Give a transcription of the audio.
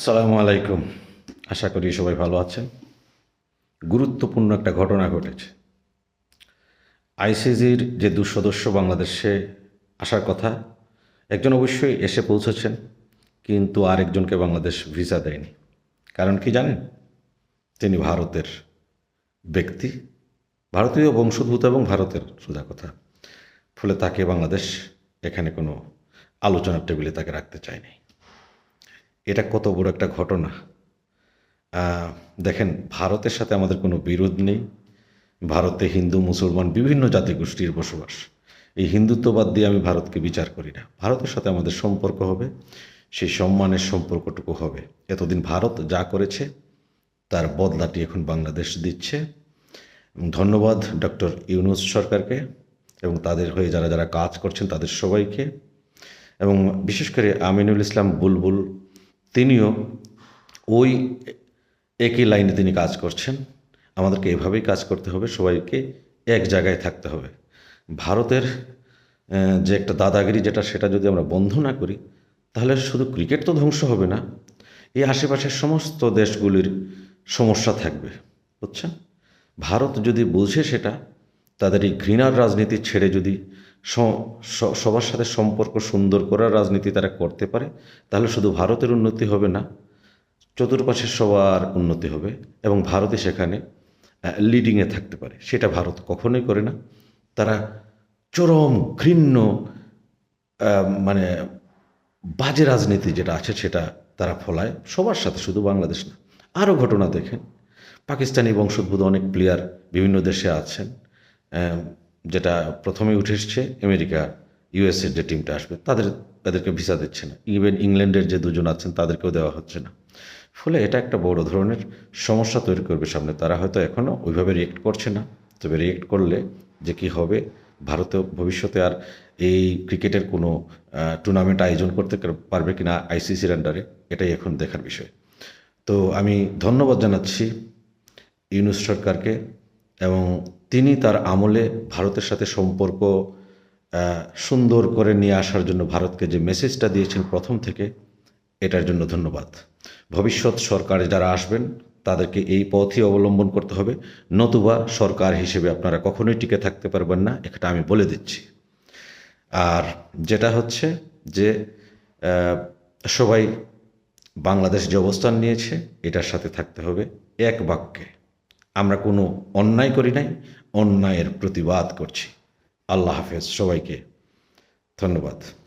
আসসালামু আলাইকুম। আশা করি সবাই ভালো আছেন। গুরুত্বপূর্ণ একটা ঘটনা ঘটেছে। আইসিজির যে সদস্য বাংলাদেশে আসার কথা, একজন অবশ্যই এসে পৌঁছেছেন, কিন্তু আরেকজনকে বাংলাদেশ ভিসা দেয়নি। কারণ কি জানেন? তিনি ভারতের ব্যক্তি, ভারতীয় বংশোদ্ভূত এবং ভারতের সোজা কথা। ফলে তাকে বাংলাদেশ এখানে কোনো আলোচনার টেবিলে তাকে রাখতে চায়নি। এটা কত বড় একটা ঘটনা! আহ, দেখেন, ভারতের সাথে আমাদের কোনো বিরোধ নেই। ভারতে হিন্দু মুসলমান বিভিন্ন জাতিগোষ্ঠীর বসবাস। এই হিন্দুত্ববাদ দিয়ে আমি ভারতকে বিচার করি না। ভারতের সাথে আমাদের সম্পর্ক হবে, সেই সম্মানের সম্পর্কটুকু হবে। এতদিন ভারত যা করেছে তার বদলাটি এখন বাংলাদেশ দিচ্ছে। ধন্যবাদ ডক্টর ইউনূস সরকারকে এবং তাদের হয়ে যারা যারা কাজ করছেন তাদের সবাইকে, এবং বিশেষ করে আমিনুল ইসলাম বুলবুল, তিনিও ওই একই লাইনে তিনি কাজ করছেন। আমাদেরকে এভাবেই কাজ করতে হবে, সবাইকে এক জায়গায় থাকতে হবে। ভারতের যে একটা দাদাগিরি সেটা যদি আমরা বন্ধ না করি, তাহলে শুধু ক্রিকেট তো ধ্বংস হবে না, এই আশেপাশের সমস্ত দেশগুলির সমস্যা থাকবে। বুঝছেন? ভারত যদি বোঝে সেটা, তাদের এই ঘৃণার রাজনীতি ছেড়ে যদি সবার সাথে সম্পর্ক সুন্দর করার রাজনীতি তারা করতে পারে, তাহলে শুধু ভারতের উন্নতি হবে না, চতুর্পাশের সবার উন্নতি হবে এবং ভারতে সেখানে লিডিংয়ে থাকতে পারে। সেটা ভারত কখনোই করে না। তারা চরম ঘৃণ্য মানে বাজে রাজনীতি যেটা আছে সেটা তারা ফলায় সবার সাথে, শুধু বাংলাদেশ না। আরও ঘটনা দেখেন, পাকিস্তানি বংশোদ্ভূত অনেক প্লেয়ার বিভিন্ন দেশে আছেন, যেটা প্রথমে উঠে এসছে আমেরিকা, ইউএসএর যে টিমটা আসবে তাদেরকে ভিসা দিচ্ছে না। ইভেন ইংল্যান্ডের যে দুজন আছেন তাদেরকেও দেওয়া হচ্ছে না। ফলে এটা একটা বড় ধরনের সমস্যা তৈরি করবে সামনে। তারা হয়তো এখনও ওইভাবে রিয়েক্ট করছে না, তবে রিয়েক্ট করলে যে কী হবে, ভারতেও ভবিষ্যতে আর এই ক্রিকেটের কোনো টুর্নামেন্ট আয়োজন করতে পারবে কিনা আইসিসির আন্ডারে, এটাই এখন দেখার বিষয়। তো আমি ধন্যবাদ জানাচ্ছি ইউনূস সরকারকে, এবং তিনি তার আমলে ভারতের সাথে সম্পর্ক সুন্দর করে নিয়ে আসার জন্য ভারতকে যে মেসেজটা দিয়েছেন প্রথম থেকে, এটার জন্য ধন্যবাদ। ভবিষ্যৎ সরকারে যারা আসবেন তাদেরকে এই পথই অবলম্বন করতে হবে, নতুবা সরকার হিসেবে আপনারা কখনোই টিকে থাকতে পারবেন না, এটা আমি বলে দিচ্ছি। আর যেটা হচ্ছে যে সবাই বাংলাদেশ যে অবস্থান নিয়েছে এটার সাথে থাকতে হবে এক বাক্যে। আমরা কোনো অন্যায় করি নাই, অন্যায়ের প্রতিবাদ করছি। আল্লাহ হাফেজ, সবাইকে ধন্যবাদ।